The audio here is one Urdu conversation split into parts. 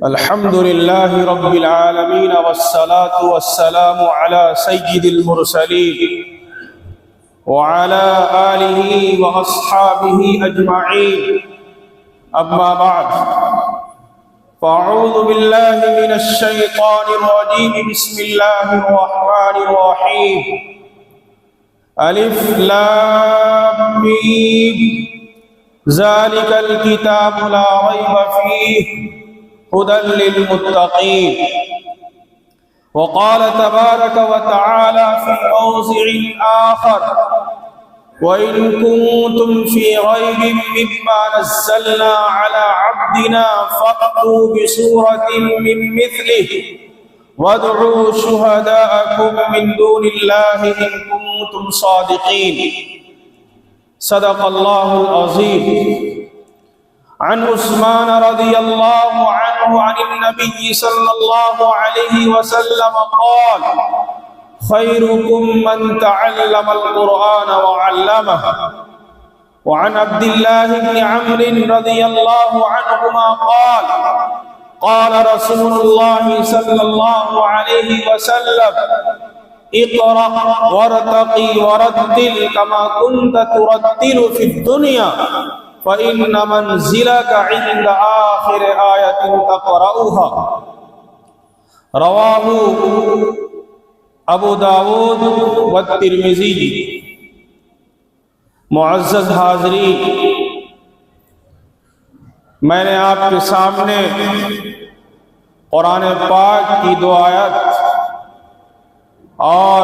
الحمد لله رب العالمين والصلاة والسلام على سيد المرسلين وعلى آله وأصحابه أجمعين. أما بعد، فأعوذ بالله من الشيطان الرجيم. بسم الله الرحمن الرحيم. ألف لام ميم ذلك الكتاب لا ريب فيه هدى للمتقين. وقال تبارك وتعالى في موضع آخر: وإن كنتم في ريب مما نزلنا على عبدنا فأتوا بسورة من مثله وادعوا شهداءكم من دون الله إن كنتم صادقين. صدق الله العظيم. عن عثمان رضي الله عنه عن النبي صلى الله عليه وسلم قال: خيركم من تعلم القرآن وعلمه. وعن عبد الله بن عمرو رضي الله عنهما قال: قال رسول الله صلى الله عليه وسلم: اقرأ وارتقي ورتل كما كنت ترتل في الدنيا فإن منزلك عند آخر آية تقرأها. رواه ابو داود والترمذی. معزز حاضرین، میں نے آپ کے سامنے قرآن پاک کی 2 آیت اور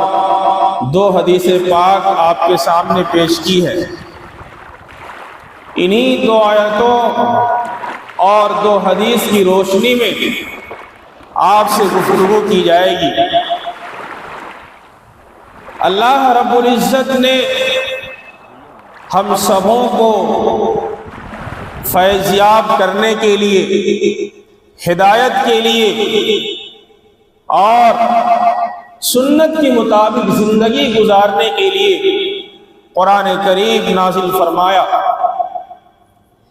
2 حدیث پاک آپ کے سامنے پیش کی ہے. انہی 2 آیتوں اور 2 حدیث کی روشنی میں آپ سے گفتگو کی جائے گی. اللہ رب العزت نے ہم سبوں کو فیضیاب کرنے کے لیے، ہدایت کے لیے اور سنت کے مطابق زندگی گزارنے کے لیے قرآن کریم نازل فرمایا.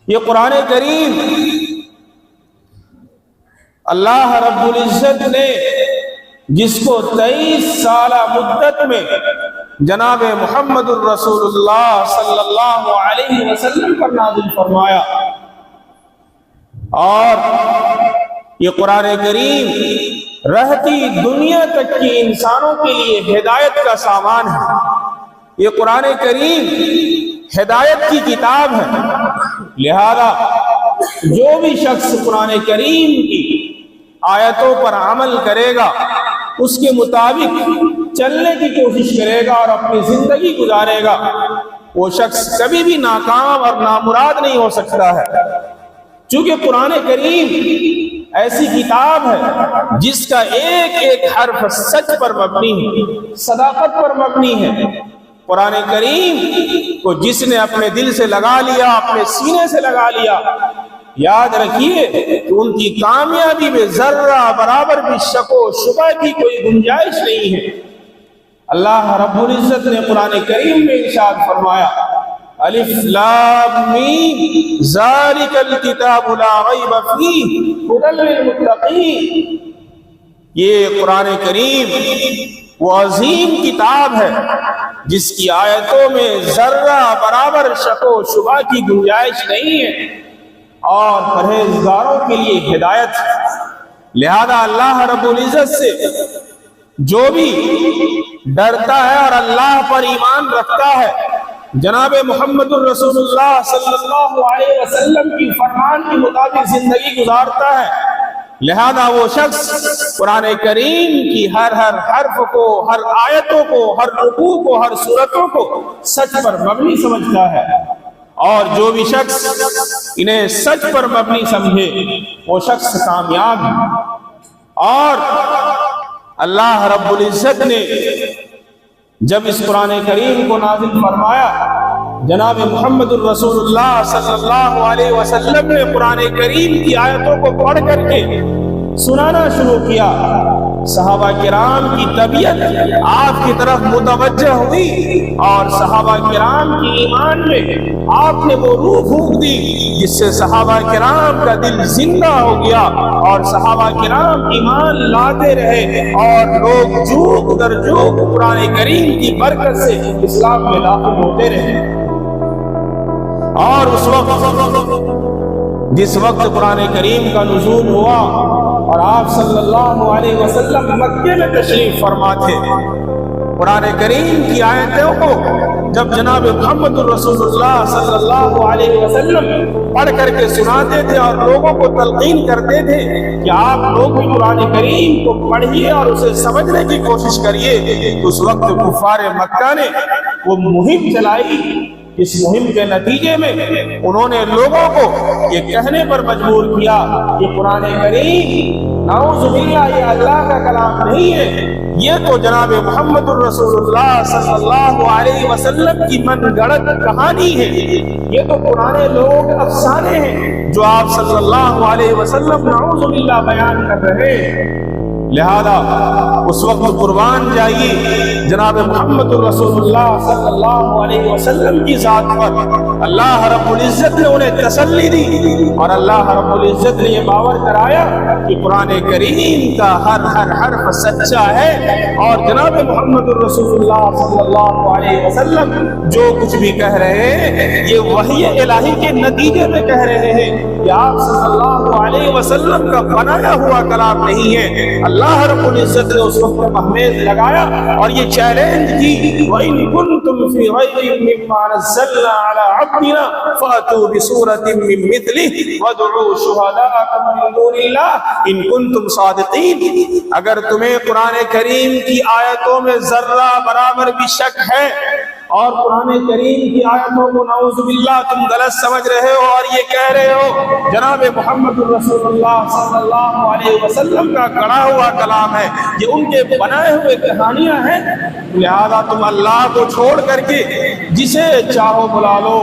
یہ قرآن کریم اللہ رب العزت نے جس کو 23 سالہ مدت میں جناب محمد الرسول اللہ صلی اللہ علیہ وسلم پر نازل فرمایا، اور یہ قرآن کریم رہتی دنیا تک کی انسانوں کے لیے ہدایت کا سامان ہے. یہ قرآن کریم ہدایت کی کتاب ہے. لہذا جو بھی شخص قرآن کریم کی آیتوں پر عمل کرے گا، اس کے مطابق چلنے کی کوشش کرے گا اور اپنی زندگی گزارے گا، وہ شخص کبھی بھی ناکام اور نامراد نہیں ہو سکتا ہے. چونکہ قرآن کریم ایسی کتاب ہے جس کا ایک ایک حرف سچ پر مبنی ہے، صداقت پر مبنی ہے. قرآن کریم کو جس نے اپنے دل سے لگا لیا، اپنے سینے سے لگا لیا، یاد رکھیے کہ ان کی کامیابی میں ذرہ برابر بھی شک و شبہ کی کوئی گنجائش نہیں ہے. اللہ رب العزت نے قرآن کریم میں ارشاد فرمایا: الف لام میم ذالک الکتاب لا ریب فیہ ھدی للمتقین. یہ قرآن کریم وہ عظیم کتاب ہے جس کی آیتوں میں ذرہ برابر شک و شبہ کی گنجائش نہیں ہے اور پرہیزگاروں کے لیے ہدایت ہے. لہذا اللہ رب العزت سے جو بھی ڈرتا ہے اور اللہ پر ایمان رکھتا ہے، جناب محمد الرسول اللہ صلی اللہ علیہ وسلم کی فرمان کے مطابق زندگی گزارتا ہے، لہذا وہ شخص قرآن کریم کی ہر حرف کو، ہر آیتوں کو، ہر رکوع کو، ہر سورتوں کو سچ پر مبنی سمجھتا ہے. اور جو بھی شخص انہیں سچ پر مبنی سمجھے وہ شخص کامیاب ہے. اور اللہ رب العزت نے جب اس قرآن کریم کو نازل فرمایا، جناب محمد الرسول اللہ صلی اللہ علیہ وسلم نے قرآن کریم کی آیتوں کو پڑھ کر کے سنانا شروع کیا. صحابہ کرام کی طبیعت آپ کی طرف متوجہ ہوئی اور صحابہ کرام کی ایمان میں آپ نے وہ روح پھونک دی جس سے صحابہ کرام کا دل زندہ ہو گیا اور صحابہ کرام ایمان لاتے رہے اور لوگ جوگ در جوگ قرآن کریم کی برکت سے اسلام میں داخل ہوتے رہے۔ اور اس وقت جس وقت قرآن کریم کا نزول ہوا اور آپ صلی اللہ علیہ وسلم مکے میں تشریف فرما تھے، قرآن کریم کی آیتوں کو جب جناب محمد رسول اللہ صلی اللہ علیہ وسلم پڑھ کر کے سناتے تھے اور لوگوں کو تلقین کرتے تھے کہ آپ لوگ بھی قرآن کریم کو پڑھیے اور اسے سمجھنے کی کوشش کریے، اس وقت کفار مکہ نے وہ مہم چلائی۔ اس مہم کے نتیجے میں انہوں نے لوگوں کو یہ کہنے پر مجبور کیا کہ قرآن کریم نعوذ باللہ یہ اللہ کا کلام نہیں ہے، یہ تو جناب محمد الرسول اللہ صلی اللہ علیہ وسلم کی من گڑت کہانی ہے، یہ تو پرانے لوگ افسانے ہیں جو آپ صلی اللہ علیہ وسلم نعوذ باللہ بیان کر رہے ہیں۔ لہذا اس وقت قربان جائیے جناب محمد رسول اللہ صلی اللہ علیہ وسلم کی ذات پر اللہ رب العزت نے انہیں تسلی دی اور اللہ رب العزت نے یہ باور کرایا کہ قرآن کریم کا ہر حرف سچا ہے اور جناب محمد رسول اللہ صلی اللہ علیہ وسلم جو کچھ بھی کہہ رہے ہیں یہ وحی الہی کے نتیجے میں کہہ رہے ہیں کہ آپ صلی اللہ علیہ وسلم کا بنایا ہوا کلام نہیں ہے۔ اللہ رب العزت نے اس وقت محمیز لگایا اور یہ چیلنج کی وَإِن كُنتُمْ فِي رَيْبٍ مِّمَّا نَزَّلْنَا عَلَىٰ عَبْدِنَا فَأْتُوا بِسُورَةٍ مِّن مِّثْلِهِ وَادْعُوا شُهَدَاءَكُم مِّن دُونِ اللَّهِ إِن كُنتُمْ صَادِقِينَ۔ اگر تمہیں قرآن کریم کی آیتوں میں ذرہ برابر بھی شک ہے اور قرآن کریم کی آیتوں کو نعوذ باللہ تم غلط سمجھ رہے ہو اور یہ کہہ رہے ہو جناب محمد رسول اللہ صلی اللہ علیہ وسلم کا گڑھا ہوا کلام ہے، یہ ان کے بنائے ہوئے کہانیاں ہیں، لہذا تم اللہ کو چھوڑ کر کے جسے چاہو بلا لو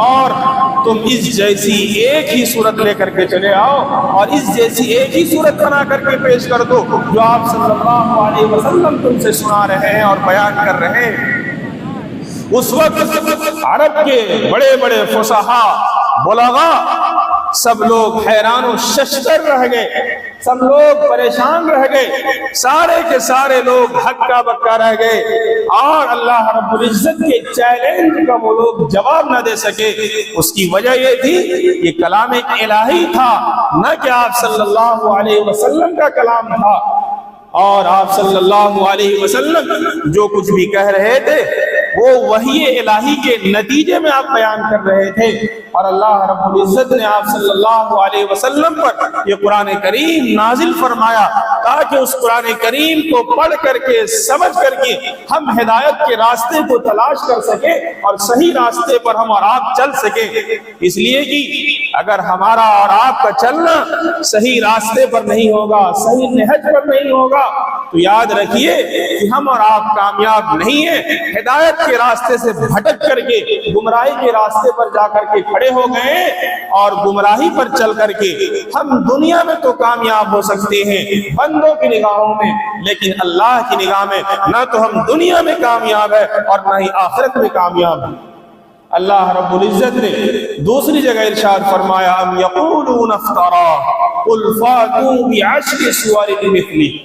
اور تم اس جیسی ایک ہی صورت لے کر کے چلے آؤ اور اس جیسی ایک ہی صورت بنا کر کے پیش کر دو جو آپ صلی اللہ علیہ وسلم تم سے سنا رہے ہیں اور بیان کر رہے ہیں۔ اس وقت عرب کے بڑے بڑے فصحا بلغا سب لوگ حیران و ششدر رہ گئے، سب لوگ پریشان رہ گئے، سارے کے سارے لوگ ہکا بکا رہ گئے اور اللہ رب العزت کے چیلنج کا وہ لوگ جواب نہ دے سکے۔ اس کی وجہ یہ تھی یہ کلام الہی تھا، نہ کہ آپ صلی اللہ علیہ وسلم کا کلام تھا، اور آپ صلی اللہ علیہ وسلم جو کچھ بھی کہہ رہے تھے وہ وحی الہی کے نتیجے میں آپ بیان کر رہے تھے، اور اللہ رب العزت نے آپ صلی اللہ علیہ وسلم پر یہ قرآن کریم نازل فرمایا تاکہ اس قرآن کریم کو پڑھ کر کے سمجھ کر کے ہم ہدایت کے راستے کو تلاش کر سکیں اور صحیح راستے پر ہم اور آپ چل سکیں۔ اس لیے کہ اگر ہمارا اور آپ کا چلنا صحیح راستے پر نہیں ہوگا، صحیح نہج پر نہیں ہوگا، تو یاد رکھیے کہ ہم اور آپ کامیاب نہیں ہیں، ہدایت کے راستے سے بھٹک کر کے گمراہی کے راستے پر جا کر کے کھڑے ہو گئے اور گمراہی پر چل کر کے ہم دنیا میں تو کامیاب ہو سکتے ہیں بندوں کی نگاہوں میں، لیکن اللہ کی نگاہ میں نہ تو ہم دنیا میں کامیاب ہیں اور نہ ہی آخرت میں کامیاب ہیں۔ اللہ رب العزت نے دوسری جگہ ارشاد فرمایا ام یقولون افترا قل فاتوا بعشر سور مثلہ،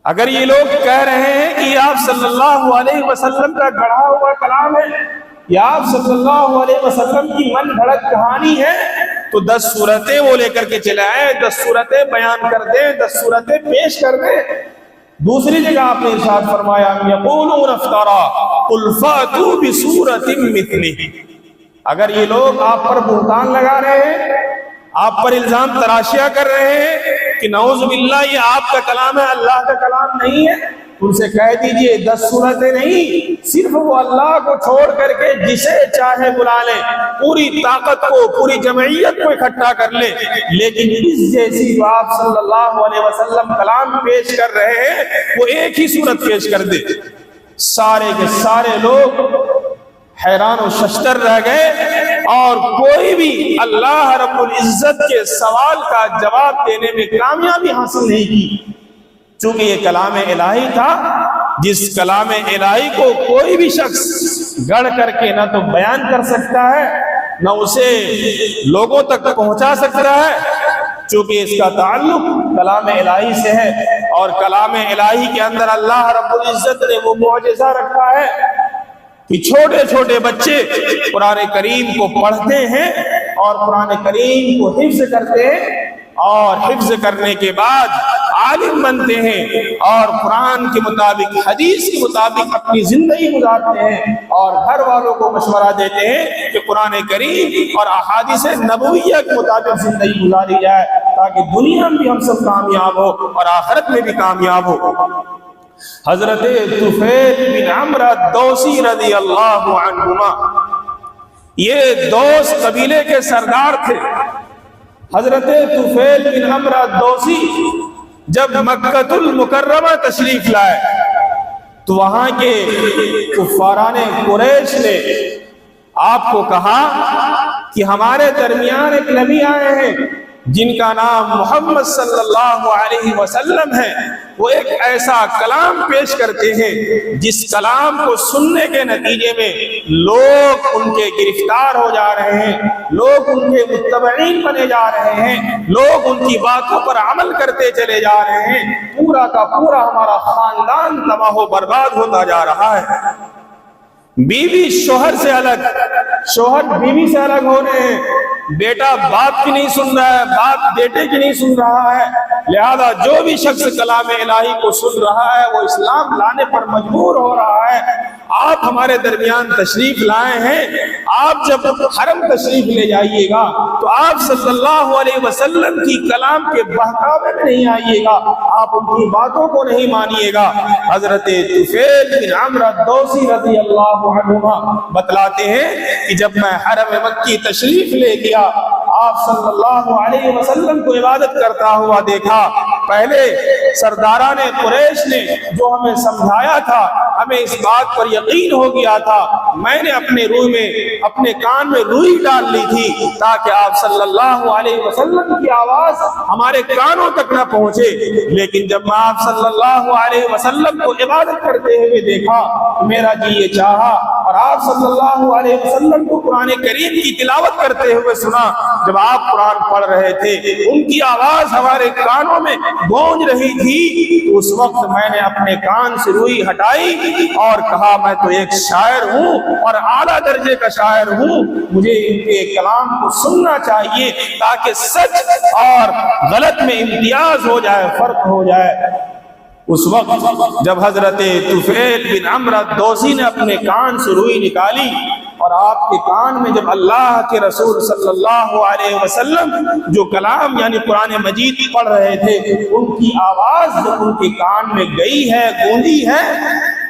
اگر یہ لوگ کہہ رہے ہیں کہ آپ صلی اللہ علیہ وسلم کا گڑھا ہوا کلام ہے یا آپ صلی اللہ علیہ وسلم کی من گھڑت کہانی ہے تو 10 صورتیں وہ لے کر کے چلے آئے، 10 صورتیں بیان کر دیں، 10 صورتیں پیش کر دیں۔ دوسری جگہ آپ نے ارشاد فرمایا یقولون افترا قل فاتوا بسورۃ مثلہ، اگر یہ لوگ آپ پر بہتان لگا رہے ہیں، آپ پر الزام تراشیاں کر رہے ہیں کہ نعوذ باللہ یہ آپ کا کلام ہے، اللہ کا کلام نہیں ہے، ان سے کہہ دیجئے 10 صورتیں نہیں، صرف وہ اللہ کو چھوڑ کر کے جسے چاہے بلا لیں، پوری طاقت کو، پوری جمعیت کو اکٹھا کر لیں، لیکن اس جیسی جو آپ صلی اللہ علیہ وسلم کلام پیش کر رہے ہیں وہ ایک ہی صورت پیش کر دے۔ سارے کے سارے لوگ حیران و ششدر رہ گئے اور کوئی بھی اللہ رب العزت کے سوال کا جواب دینے میں کامیابی حاصل نہیں کی، چونکہ یہ کلام الہی تھا، جس کلام الہی کو کوئی بھی شخص گڑھ کر کے نہ تو بیان کر سکتا ہے نہ اسے لوگوں تک پہنچا سکتا ہے، چونکہ اس کا تعلق کلام الہی سے ہے، اور کلام الہی کے اندر اللہ رب العزت نے وہ معجزہ رکھا ہے کہ چھوٹے چھوٹے بچے قرآن کریم کو پڑھتے ہیں اور قرآن کریم کو حفظ کرتے ہیں، اور حفظ کرنے کے بعد عالم بنتے ہیں اور قرآن کے مطابق، حدیث کے مطابق اپنی زندگی گزارتے ہیں، اور گھر والوں کو مشورہ دیتے ہیں کہ قرآن کریم اور احادیث نبویہ کے مطابق زندگی گزاری جائے تاکہ دنیا میں بھی ہم سب کامیاب ہو اور آخرت میں بھی کامیاب ہو۔ حضرت طفیل بن عمرو الدوسی رضی اللہ عنہما، یہ دوس قبیلے کے سردار تھے۔ حضرت طفیل بن عمرو الدوسی جب مکہ المکرمہ تشریف لائے تو وہاں کے کفاران قریش نے آپ کو کہا کہ ہمارے درمیان ایک نبی آئے ہیں جن کا نام محمد صلی اللہ علیہ وسلم ہے، وہ ایک ایسا کلام پیش کرتے ہیں جس کلام کو سننے کے نتیجے میں لوگ ان کے گرفتار ہو جا رہے ہیں، لوگ ان کے متبعین بنے جا رہے ہیں، لوگ ان کی باتوں پر عمل کرتے چلے جا رہے ہیں، پورا کا پورا ہمارا خاندان تباہ و برباد ہوتا جا رہا ہے۔ بیوی شوہر سے الگ، شوہر بیوی سے الگ ہو رہے ہیں، بیٹا باپ کی نہیں سن رہا ہے، باپ بیٹے کی نہیں سن رہا ہے، لہذا جو بھی شخص کلام الہی کو سن رہا ہے وہ اسلام لانے پر مجبور ہو رہا ہے۔ آپ ہمارے درمیان تشریف لائے ہیں، آپ جب حرم تشریف لے جائیے گا تو آپ صلی اللہ علیہ وسلم کی کلام کے بہکاوے میں نہیں آئیے گا، آپ ان کی باتوں کو نہیں مانیے گا۔ حضرت طفیل بن عمرو الدوسی رضی اللہ عنہما بتلاتے ہیں کہ جب میں حرم مکی تشریف لے گیا، آپ صلی اللہ علیہ وسلم کو عبادت کرتا ہوا دیکھا۔ پہلے سرداران قریش نے جو ہمیں سمجھایا تھا، ہمیں اس بات پر یقین ہو گیا تھا، میں نے اپنے روح میں، اپنے کان میں روئی ڈال لی تھی تاکہ آپ صلی اللہ علیہ وسلم کی آواز ہمارے کانوں تک نہ پہنچے، لیکن جب میں آپ صلی اللہ علیہ وسلم کو عبادت کرتے ہوئے دیکھا میرا جی یہ چاہا، اور آپ صلی اللہ علیہ وسلم کو قرآن کریم کی تلاوت کرتے ہوئے سنا۔ جب آپ قرآن پڑھ رہے تھے ان کی آواز ہمارے کانوں میں گونج رہی تھی، اس وقت میں نے اپنے کان سے روئی ہٹائی اور کہا میں تو ایک شاعر ہوں اور اعلیٰ درجے کا شاعر ہوں، مجھے ان کے کلام کو سننا چاہیے تاکہ سچ اور غلط میں امتیاز ہو جائے، فرق ہو جائے۔ اس وقت جب حضرت طفیل بن عمرو الدوسی نے اپنے کان سے روئی نکالی اور آپ کے کان میں جب اللہ کے رسول صلی اللہ علیہ وسلم جو کلام یعنی قرآن مجید پڑھ رہے تھے ان کی آواز جب ان کے کان میں گئی ہے، گونجی ہے،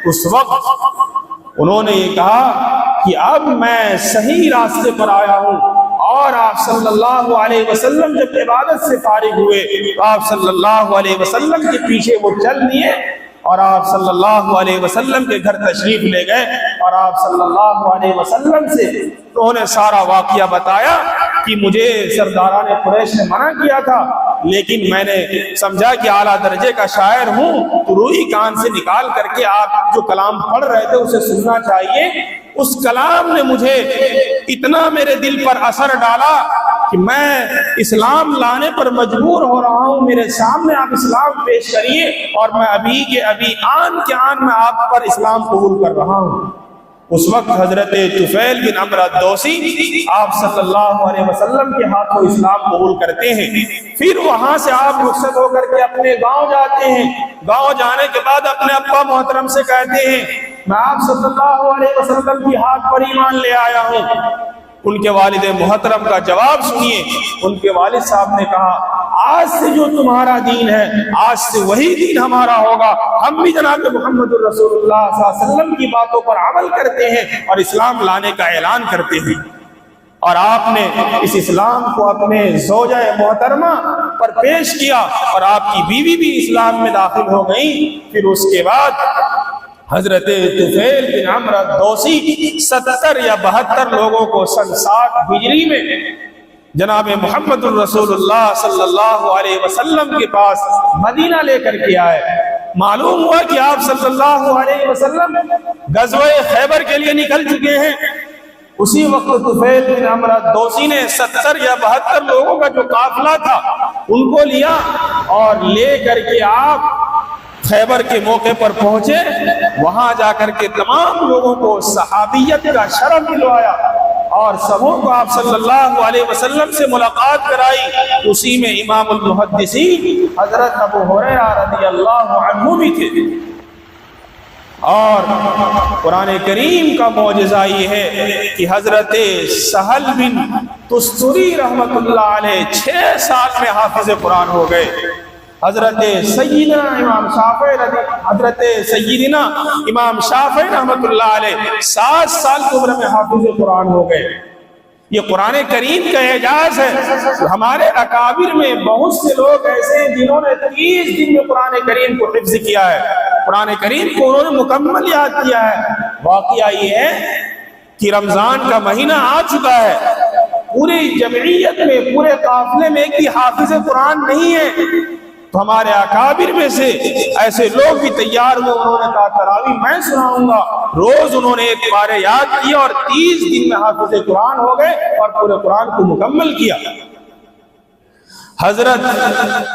اس وقت انہوں نے یہ کہا کہ اب میں صحیح راستے پر آیا ہوں۔ اور آپ صلی اللہ علیہ وسلم جب عبادت سے فارغ ہوئے تو آپ صلی اللہ علیہ وسلم کے پیچھے وہ چل دیے اور آپ صلی اللہ علیہ وسلم کے گھر تشریف لے گئے، اور آپ صلی اللہ علیہ وسلم سے انہوں نے سارا واقعہ بتایا کہ مجھے سرداران قریش نے منع کیا تھا، لیکن میں نے سمجھا کہ اعلیٰ درجے کا شاعر ہوں تو روئی کان سے نکال کر کے آپ جو کلام پڑھ رہے تھے اسے سننا چاہیے۔ اس کلام نے مجھے اتنا میرے دل پر اثر ڈالا کہ میں اسلام لانے پر مجبور ہو رہا ہوں، میرے سامنے آپ اسلام پیش کریے اور میں ابھی کے ابھی آن کے آن میں آپ پر اسلام قبول کر رہا ہوں۔ اس وقت حضرت طفیل بن عمرو الدوسی آپ صلی اللہ علیہ وسلم کے ہاتھوں اسلام قبول کرتے ہیں۔ پھر وہاں سے آپ رخصت ہو کر کے اپنے گاؤں جاتے ہیں۔ گاؤں جانے کے بعد اپنے ابا محترم سے کہتے ہیں میں آپ صلی اللہ علیہ وسلم کی ہاتھ پر ایمان لے آیا ہوں۔ ان کے والد محترم کا جواب سنیے۔ ان کے والد صاحب نے کہا آج سے جو تمہارا دین ہے آج سے وہی دین ہمارا ہوگا، ہم بھی جناب محمد الرسول اللہ صلی اللہ علیہ وسلم کی باتوں پر عمل کرتے ہیں اور اسلام لانے کا اعلان کرتے ہیں۔ اور آپ نے اس اسلام کو اپنے زوجہ محترمہ پر پیش کیا اور آپ کی بیوی بھی اسلام میں داخل ہو گئی۔ پھر اس کے بعد حضرت طفیل بن عمرو الدوسی 70 یا 72 لوگوں کو سن 60 ہجری میں جناب محمد الرسول اللہ صلی اللہ علیہ وسلم کے پاس مدینہ لے کر کے آئے۔ معلوم ہوا کہ آپ صلی اللہ علیہ وسلم غزوہ خیبر کے لیے نکل چکے ہیں۔ اسی وقت طفیل بن عمرو دوسی نے 70 یا 72 لوگوں کا جو قافلہ تھا ان کو لیا اور لے کر کے آپ خیبر کے موقع پر پہنچے۔ وہاں جا کر کے تمام لوگوں کو صحابیت کا شرف دلوایا اور سبوں کو آپ صلی اللہ علیہ وسلم سے ملاقات کرائی۔ اسی میں امام المحدثین حضرت ابو ہریرہ رضی اللہ عنہ بھی تھے۔ اور قرآن کریم کا معجزہ یہ ہے کہ حضرت سہل بن تستری رحمت اللہ علیہ 6 سال میں حافظ قرآن ہو گئے۔ حضرت سیدنا امام شافعی رحمت اللہ علیہ 7 سال کی عمر میں حافظ قرآن ہو گئے۔ یہ قرآن کریم کا اعجاز ہے۔ ہمارے اکابر میں بہت سے لوگ ایسے ہیں جنہوں نے 30 دن میں قرآن کریم کو حفظ کیا ہے، قرآن کریم کو انہوں نے مکمل یاد کیا ہے۔ واقعہ یہ ہے کہ رمضان کا مہینہ آ چکا ہے، پوری جمعیت میں پورے قافلے میں ایک بھی حافظ قرآن نہیں ہے، تو ہمارے اکابر میں سے ایسے لوگ بھی تیار ہوئے، انہوں نے کہا تراویح میں سناؤں گا۔ روز انہوں نے ایک بارے یاد کیا اور 30 دن میں حافظ قرآن ہو گئے اور پورے قرآن کو مکمل کیا۔ حضرت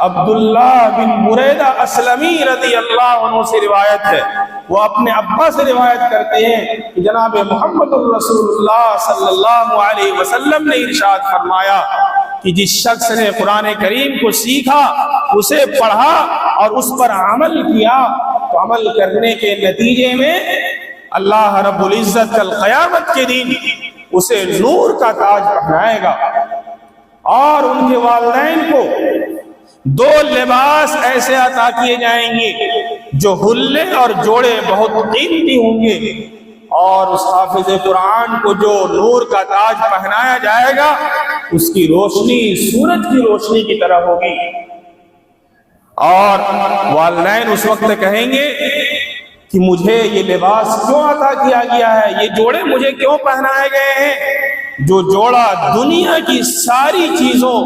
عبداللہ بن بریدہ اسلمی رضی اللہ عنہ سے روایت ہے، وہ اپنے ابا سے روایت کرتے ہیں کہ جناب محمد الرسول اللہ صلی اللہ علیہ وسلم نے ارشاد فرمایا کہ جس شخص نے قرآن کریم کو سیکھا، اسے پڑھا اور اس پر عمل کیا، تو عمل کرنے کے نتیجے میں اللہ رب العزت کل قیامت کے دن اسے نور کا تاج پہنائے گا، اور ان کے والدین کو 2 لباس ایسے عطا کیے جائیں گے جو حلے اور جوڑے بہت قیمتی ہوں گے، اور اس حافظ قرآن کو جو نور کا تاج پہنایا جائے گا اس کی روشنی سورج کی روشنی کی طرح ہوگی۔ اور والدین اس وقت کہیں گے کہ مجھے یہ لباس کیوں عطا کیا گیا ہے، یہ جوڑے مجھے کیوں پہنائے گئے ہیں؟ جو جوڑا دنیا کی ساری چیزوں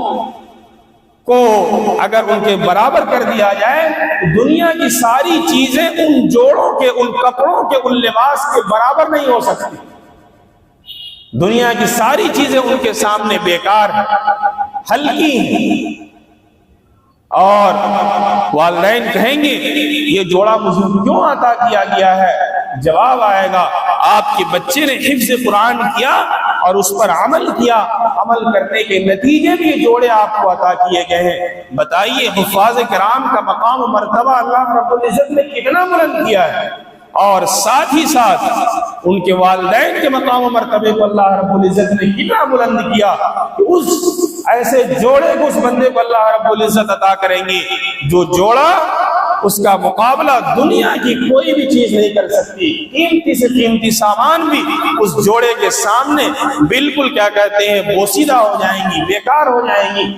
کو اگر ان کے برابر کر دیا جائے، دنیا کی ساری چیزیں ان جوڑوں کے، ان کپڑوں کے، ان لباس کے برابر نہیں ہو سکتی۔ دنیا کی ساری چیزیں ان کے سامنے بیکار ہیں، ہلکی ہیں۔ اور والدین کہیں گے یہ جوڑا مجھے کیوں عطا کیا گیا ہے؟ جواب آئے گا آپ کے بچے نے حفظ قرآن کیا اور اس پر عمل کیا، عمل کرنے کے نتیجے میں یہ جوڑے آپ کو عطا کیے گئے ہیں۔ بتائیے حفاظ کرام کا مقام و مرتبہ اللہ رب العزت نے کتنا بلند کیا ہے، اور ساتھ ہی ساتھ ان کے والدین کے مقام و مرتبے کو اللہ رب العزت نے کتنا بلند کیا کہ اس ایسے جوڑے کو اس بندے کو اللہ رب العزت عطا کریں گے جو جوڑا اس کا مقابلہ دنیا کی کوئی بھی چیز نہیں کر سکتی۔ قیمتی سے قیمتی سامان بھی اس جوڑے کے سامنے بالکل کیا کہتے ہیں بوسیدہ ہو جائیں گی، بیکار ہو جائیں گی۔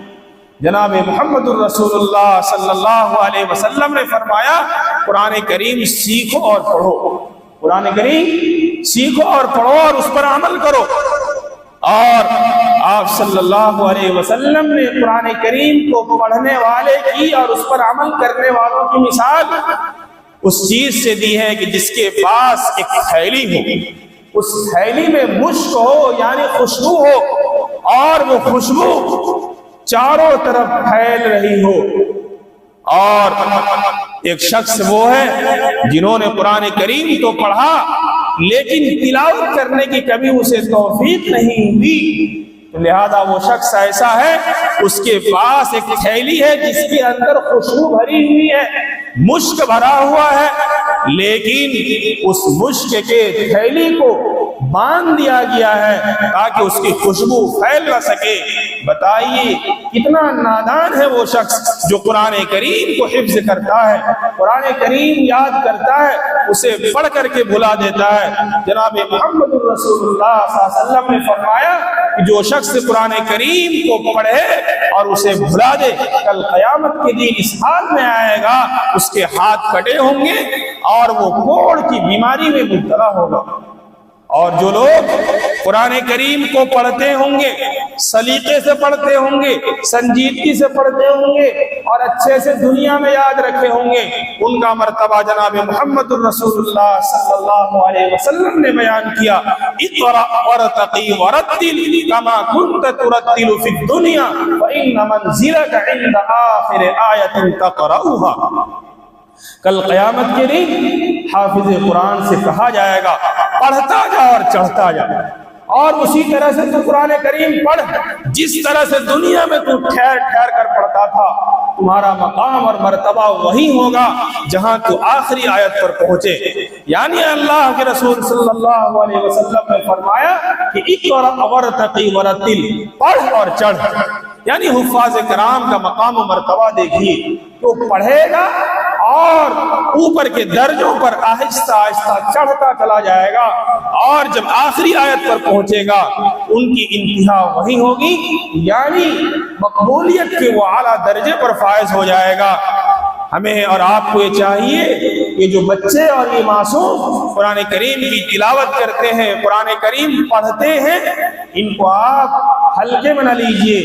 جناب محمد الرسول اللہ صلی اللہ علیہ وسلم نے فرمایا قرآن کریم سیکھو اور پڑھو، قرآن کریم سیکھو اور پڑھو اور اس پر عمل کرو۔ اور آپ صلی اللہ علیہ وسلم نے قرآن کریم کو پڑھنے والے کی اور اس پر عمل کرنے والوں کی مثال اس چیز سے دی ہے کہ جس کے پاس ایک تھیلی ہو، اس تھیلی میں مشک ہو یعنی خوشبو ہو، اور وہ خوشبو چاروں طرف پھیل رہی ہو۔ اور ایک شخص وہ ہے جنہوں نے قرآن کریم تو پڑھا لیکن تلاوت کرنے کی کبھی اسے توفیق نہیں ہوئی، لہذا وہ شخص ایسا ہے اس کے پاس ایک تھیلی ہے جس کے اندر خوشبو بھری ہوئی ہے، مشک بھرا ہوا ہے، لیکن اس مشک کے تھیلی کو باندھ دیا گیا ہے تاکہ اس کی خوشبو پھیل نہ سکے۔ بتائیے کتنا نادان ہے وہ شخص جو قرآن کریم کو حفظ کرتا ہے، قرآن کریم یاد کرتا ہے، اسے پڑھ کر کے بھلا دیتا ہے۔ جناب محمد الرسول اللہ صلی اللہ علیہ وسلم نے فرمایا کہ جو شخص قرآن کریم کو پڑھے اور اسے بھلا دے، کل قیامت کے دن اس حال میں آئے گا اس کے ہاتھ کٹے ہوں گے اور وہ کوڑ کی بیماری میں مبتلا ہوگا۔ اور جو لوگ قرآن کریم کو پڑھتے ہوں گے سلیقے سے پڑھتے ہوں گے، سنجیدگی سے پڑھتے ہوں گے اور اچھے سے دنیا میں یاد رکھے ہوں گے، ان کا مرتبہ جناب محمد الرسول اللہ صلی اللہ علیہ وسلم نے بیان کیا، اقرأ ورتقی ورتل کما كنت ترتل فی الدنیا فإن منزلک عند آخر آیت تقرأها۔ کل قیامت کے دن حافظ قرآن سے کہا جائے گا پڑھتا جا اور چڑھتا جا، اور اسی طرح سے تو قرآن کریم پڑھ جس طرح سے دنیا میں تو ٹھہر ٹھہر کر پڑھتا تھا، تمہارا مقام اور مرتبہ وہی ہوگا جہاں تو آخری آیت پر پہنچے۔ یعنی اللہ کے رسول صلی اللہ علیہ وسلم نے فرمایا کہ اقرأ ورتقی ورتل، پڑھ اور چڑھ۔ یعنی حفاظ کرام کا مقام و مرتبہ دیکھیے، تو پڑھے گا اور اوپر کے درجوں پر آہستہ آہستہ چڑھتا چلا جائے گا، اور جب آخری آیت پر پہنچے گا ان کی انتہا وہی ہوگی، یعنی مقبولیت کے وہ اعلیٰ درجے پر فائز ہو جائے گا۔ ہمیں اور آپ کو یہ چاہیے کہ جو بچے اور یہ معصوم قرآن کریم کی تلاوت کرتے ہیں، قرآن کریم پڑھتے ہیں، ان کو آپ ہلکے میں نہ لیجئے،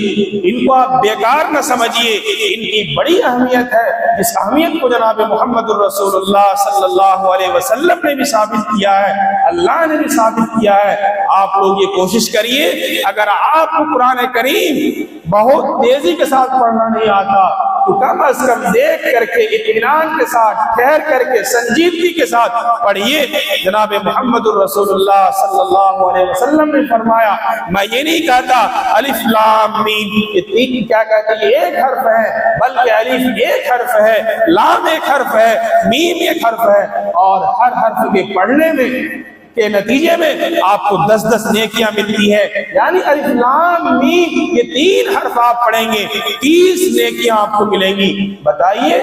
ان کو آپ بیکار نہ سمجھیے، ان کی بڑی اہمیت ہے، جس اہمیت کو جناب محمد الرسول اللہ صلی اللہ علیہ وسلم نے بھی ثابت کیا ہے، اللہ نے بھی ثابت کیا ہے۔ آپ لوگ یہ کوشش کریے، اگر آپ کو قرآن کریم بہت تیزی کے ساتھ پڑھنا نہیں آتا تو کم از کم دیکھ کر کے اطمینان کے ساتھ ٹھہر کر کے سنجیدگی کے ساتھ پڑھیے۔ جناب محمد الرسول اللہ صلی اللہ علیہ وسلم نے فرمایا، میں یہ نہیں کہتا الف لام میم، یہ تین کیا کہتے ہیں، یہ ایک حرف ہے، بلکہ الف ایک حرف ہے، لام ایک حرف ہے، میم ایک حرف ہے، اور ہر حرف کے پڑھنے میں کے نتیجے میں آپ کو 10 نیکیاں ملتی ہے۔ یعنی الف لام میم یہ تین حرف آپ پڑھیں گے، 30 نیکیاں آپ کو ملیں گی۔ بتائیے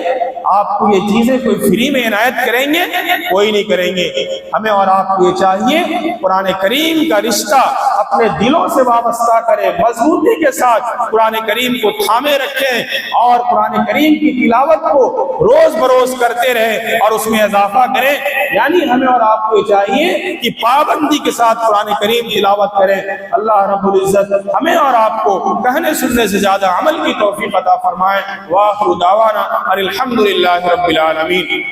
آپ کو یہ چیزیں کوئی فری میں عنایت کریں گے؟ کوئی نہیں کریں گے۔ ہمیں اور آپ کو یہ چاہیے قرآن کریم کا رشتہ اپنے دلوں سے وابستہ کریں، مضبوطی کے ساتھ قرآن کریم کو تھامے رکھیں، اور قرآن کریم کی تلاوت کو روز بروز کرتے رہیں اور اس میں اضافہ کریں۔ یعنی ہمیں اور آپ کو یہ چاہیے کہ پابندی کے ساتھ قرآن کریم تلاوت کریں۔ اللہ رب العزت ہمیں اور آپ کو کہنے سننے سے زیادہ عمل کی توفیق عطا فرمائے۔ وآخر دعوانا ان الحمد للہ رب العالمین۔